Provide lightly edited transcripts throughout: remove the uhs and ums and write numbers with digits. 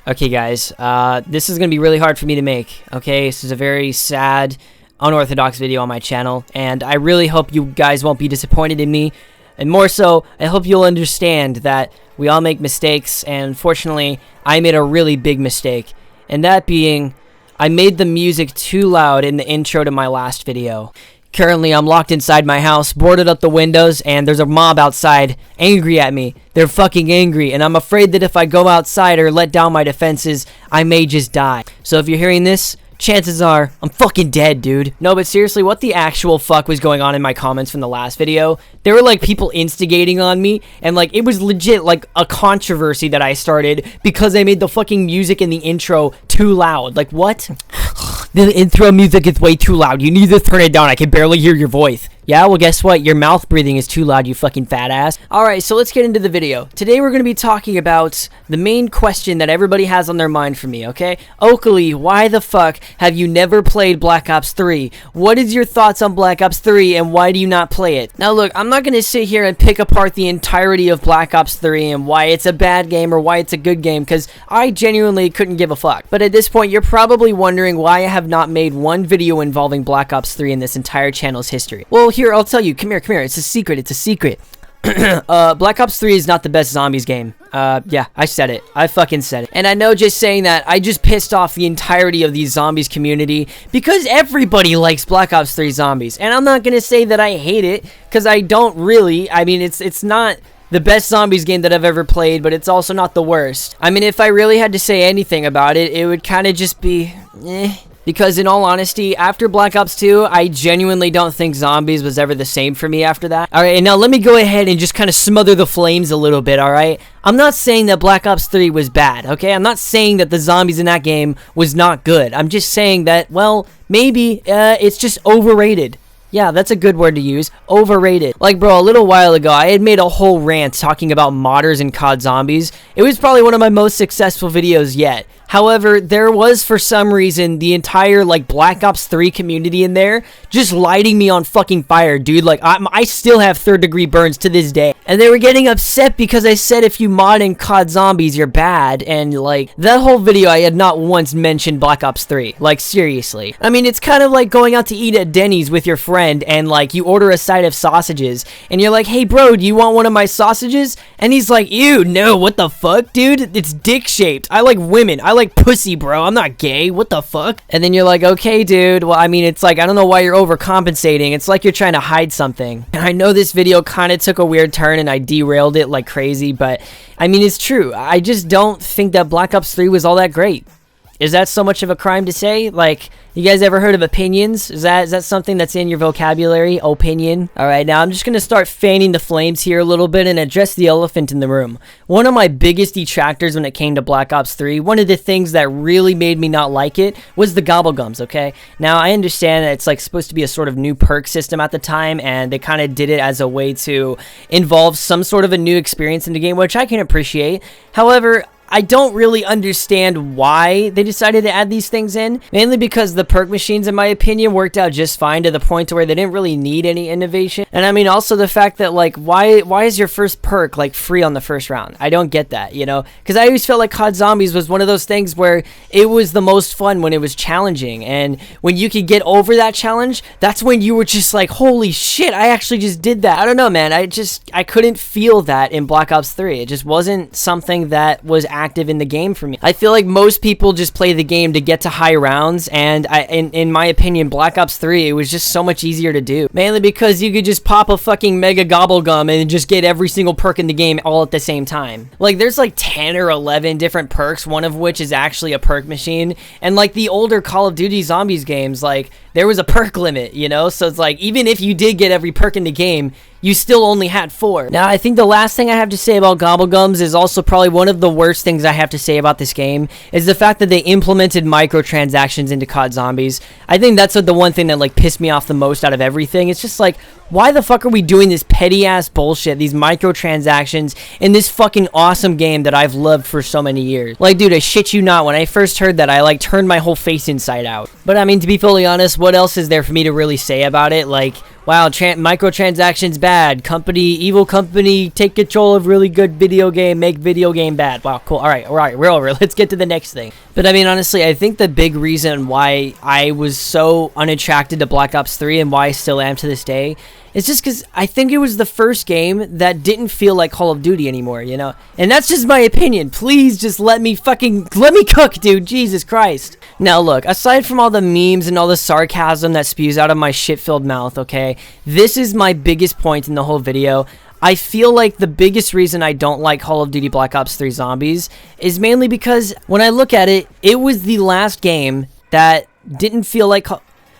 Okay, guys, this is gonna be really hard for me to make, okay? This is a very sad, unorthodox video on my channel, and I really hope you guys won't be disappointed in me, and more so, I hope you'll understand that we all make mistakes, and unfortunately, I made a really big mistake, and that being, I made the music too loud in the intro to my last video. Currently, I'm locked inside my house, boarded up the windows, and there's a mob outside, angry at me. They're fucking angry, and I'm afraid that if I go outside or let down my defenses, I may just die. So if you're hearing this, chances are, I'm fucking dead, dude. No, but seriously, what the actual fuck was going on in my comments from the last video? There were, like, people instigating on me, and, like, it was legit, like, a controversy that I started because I made the fucking music in the intro too loud. Like, what? The intro music is way too loud. You need to turn it down. I can barely hear your voice. Yeah, well, guess what? Your mouth breathing is too loud, you fucking fat ass. Alright, so let's get into the video. Today we're going to be talking about the main question that everybody has on their mind for me, okay? Oakley, why the fuck have you never played Black Ops 3? What is your thoughts on Black Ops 3 and why do you not play it? Now look, I'm not going to sit here and pick apart the entirety of Black Ops 3 and why it's a bad game or why it's a good game, because I genuinely couldn't give a fuck. But at this point, you're probably wondering why I have not made one video involving Black Ops 3 in this entire channel's history. Well, here, I'll tell you. Come here. It's a secret. Black Ops 3 is not the best zombies game. Yeah, I said it. I fucking said it. And I know just saying that, I just pissed off the entirety of the zombies community because everybody likes Black Ops 3 zombies. And I'm not gonna say that I hate it, because I don't really. I mean, it's not the best zombies game that I've ever played, but it's also not the worst. I mean, if I really had to say anything about it, it would kind of just be, eh. Because in all honesty, after Black Ops 2, I genuinely don't think zombies was ever the same for me after that. Alright, and now let me go ahead and just kind of smother the flames a little bit, alright? I'm not saying that Black Ops 3 was bad, okay? I'm not saying that the zombies in that game was not good. I'm just saying that, well, maybe it's just overrated. Yeah, that's a good word to use. Overrated. Like, bro, a little while ago, I had made a whole rant talking about modders and COD zombies. It was probably one of my most successful videos yet. However, there was, for some reason, the entire, like, Black Ops 3 community in there just lighting me on fucking fire, dude. Like, I still have third-degree burns to this day. And they were getting upset because I said if you mod in COD zombies, you're bad. And, like, that whole video, I had not once mentioned Black Ops 3. Like, seriously. I mean, it's kind of like going out to eat at Denny's with your friend and, like, you order a side of sausages. And you're like, hey, bro, do you want one of my sausages? And he's like, ew, no, what the fuck, dude? It's dick-shaped. I like women. I like pussy, bro. I'm not gay. What the fuck? And then you're like, okay, dude. Well, I mean, it's like, I don't know why you're overcompensating. It's like you're trying to hide something. And I know this video kind of took a weird turn and I derailed it like crazy, but I mean, it's true. I just don't think that Black Ops 3 was all that great. Is that so much of a crime to say? Like, you guys ever heard of opinions? Is that something that's in your vocabulary? Opinion? Alright, now I'm just gonna start fanning the flames here a little bit and address the elephant in the room. One of my biggest detractors when it came to Black Ops 3, one of the things that really made me not like it, was the gobblegums, okay? Now, I understand that it's like supposed to be a sort of new perk system at the time, and they kind of did it as a way to involve some sort of a new experience in the game, which I can appreciate. However, I don't really understand why they decided to add these things in, mainly because the perk machines, in my opinion, worked out just fine to the point to where they didn't really need any innovation. And I mean, also the fact that, like, why is your first perk, like, free on the first round? I don't get that, you know? Because I always felt like COD Zombies was one of those things where it was the most fun when it was challenging, and when you could get over that challenge, that's when you were just like, holy shit, I actually just did that. I don't know, man, I couldn't feel that in Black Ops 3. It just wasn't something that was active in the game for me. I feel like most people just play the game to get to high rounds, and in my opinion, Black Ops 3, it was just so much easier to do. Mainly because you could just pop a fucking mega gobblegum and just get every single perk in the game all at the same time. Like, there's like 10 or 11 different perks, one of which is actually a perk machine, and like the older Call of Duty Zombies games, like, there was a perk limit, you know? So it's like, even if you did get every perk in the game, you still only had 4. Now, I think the last thing I have to say about gobblegums is also probably one of the worst things I have to say about this game, is the fact that they implemented microtransactions into COD Zombies. I think that's the one thing that, like, pissed me off the most out of everything. It's just like, why the fuck are we doing this petty-ass bullshit, these microtransactions, in this fucking awesome game that I've loved for so many years? Like, dude, I shit you not, when I first heard that, I, like, turned my whole face inside out. But, I mean, to be fully honest, what else is there for me to really say about it? Like, wow, microtransactions bad. Evil company, take control of really good video game, make video game bad. Wow, cool. All right, we're over. Let's get to the next thing. But I mean, honestly, I think the big reason why I was so unattracted to Black Ops 3 and why I still am to this day is just because I think it was the first game that didn't feel like Call of Duty anymore, you know? And that's just my opinion. Please just let me cook, dude. Jesus Christ. Now look, aside from all the memes and all the sarcasm that spews out of my shit-filled mouth, okay, this is my biggest point in the whole video. I feel like the biggest reason I don't like Call of Duty Black Ops 3 Zombies is mainly because when I look at it, it was the last game that didn't feel like...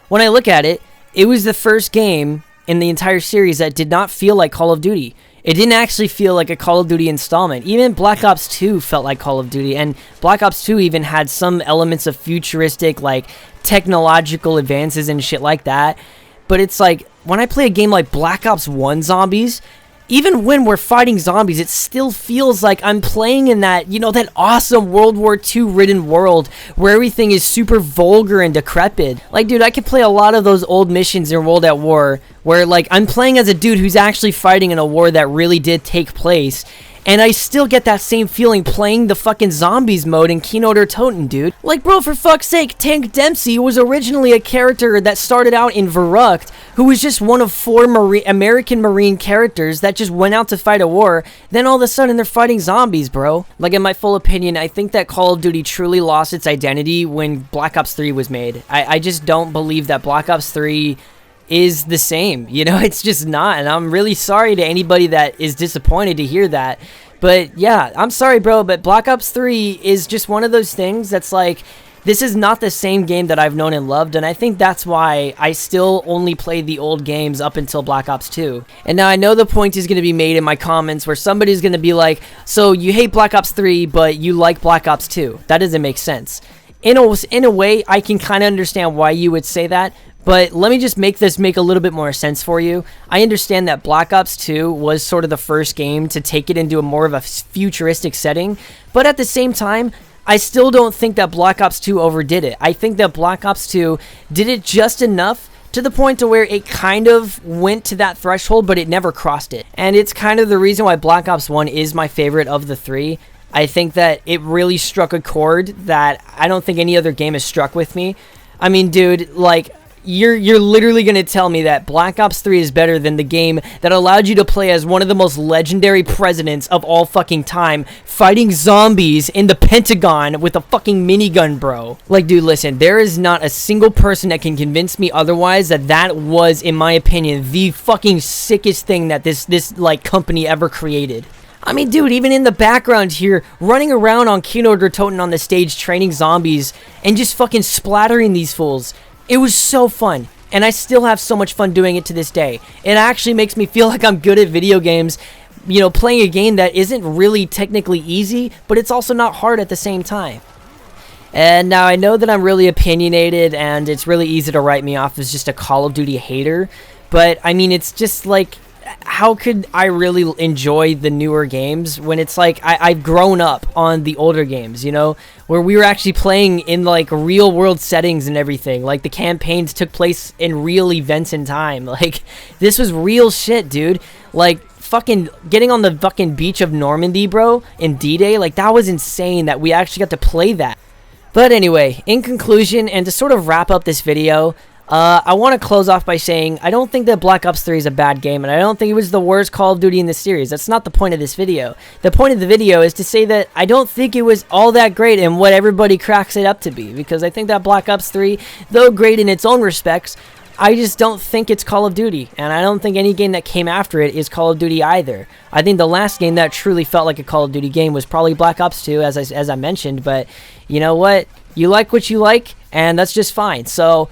When I look at it, it was the first game in the entire series that did not feel like Call of Duty. It didn't actually feel like a Call of Duty installment. Even Black Ops 2 felt like Call of Duty, and Black Ops 2 even had some elements of futuristic, like, technological advances and shit like that. But it's like, when I play a game like Black Ops 1 Zombies, even when we're fighting zombies, it still feels like I'm playing in that, you know, that awesome World War II ridden world where everything is super vulgar and decrepit. Like, dude, I could play a lot of those old missions in World at War where, like, I'm playing as a dude who's actually fighting in a war that really did take place. And I still get that same feeling playing the fucking zombies mode in Kino der Toten, dude. Like, bro, for fuck's sake, Tank Dempsey was originally a character that started out in Verrückt, who was just one of 4 American Marine characters that just went out to fight a war. Then all of a sudden, they're fighting zombies, bro. Like, in my full opinion, I think that Call of Duty truly lost its identity when Black Ops 3 was made. I just don't believe that Black Ops 3... is the same, you know? It's just not, and I'm really sorry to anybody that is disappointed to hear that. But yeah, I'm sorry, bro, but Black Ops 3 is just one of those things that's like, this is not the same game that I've known and loved, and I think that's why I still only play the old games up until Black Ops 2. And now I know the point is going to be made in my comments where somebody's going to be like, so you hate Black Ops 3, but you like Black Ops 2. That doesn't make sense. In a way, I can kind of understand why you would say that, but let me just make this make a little bit more sense for you. I understand that Black Ops 2 was sort of the first game to take it into a more of a futuristic setting, but at the same time, I still don't think that Black Ops 2 overdid it. I think that Black Ops 2 did it just enough to the point to where it kind of went to that threshold, but it never crossed it. And it's kind of the reason why Black Ops 1 is my favorite of the 3. I think that it really struck a chord that I don't think any other game has struck with me. I mean, dude, like... You're literally going to tell me that Black Ops 3 is better than the game that allowed you to play as one of the most legendary presidents of all fucking time, fighting zombies in the Pentagon with a fucking minigun, bro. Like, dude, listen, there is not a single person that can convince me otherwise that was, in my opinion, the fucking sickest thing that this like, company ever created. I mean, dude, even in the background here, running around on Kino der Toten on the stage training zombies and just fucking splattering these fools. It was so fun, and I still have so much fun doing it to this day. It actually makes me feel like I'm good at video games, you know, playing a game that isn't really technically easy, but it's also not hard at the same time. And now I know that I'm really opinionated, and it's really easy to write me off as just a Call of Duty hater, but I mean, it's just like... how could I really enjoy the newer games when it's like I've grown up on the older games, you know, where we were actually playing in like real world settings and everything, like the campaigns took place in real events in time. Like, this was real shit, dude. Like, fucking getting on the fucking beach of Normandy, bro, in D-Day, like, that was insane that we actually got to play that. But anyway, in conclusion, and to sort of wrap up this video, I want to close off by saying I don't think that Black Ops 3 is a bad game, and I don't think it was the worst Call of Duty in the series. That's not the point of this video. The point of the video is to say that I don't think it was all that great in what everybody cracks it up to be, because I think that Black Ops 3, though great in its own respects, I just don't think it's Call of Duty, and I don't think any game that came after it is Call of Duty either. I think the last game that truly felt like a Call of Duty game was probably Black Ops 2, as I mentioned, but you know what? You like what you like, and that's just fine. So...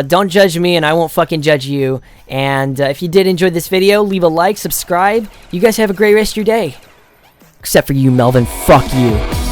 don't judge me, and I won't fucking judge you. And if you did enjoy this video, leave a like, subscribe. You guys have a great rest of your day. Except for you, Melvin. Fuck you.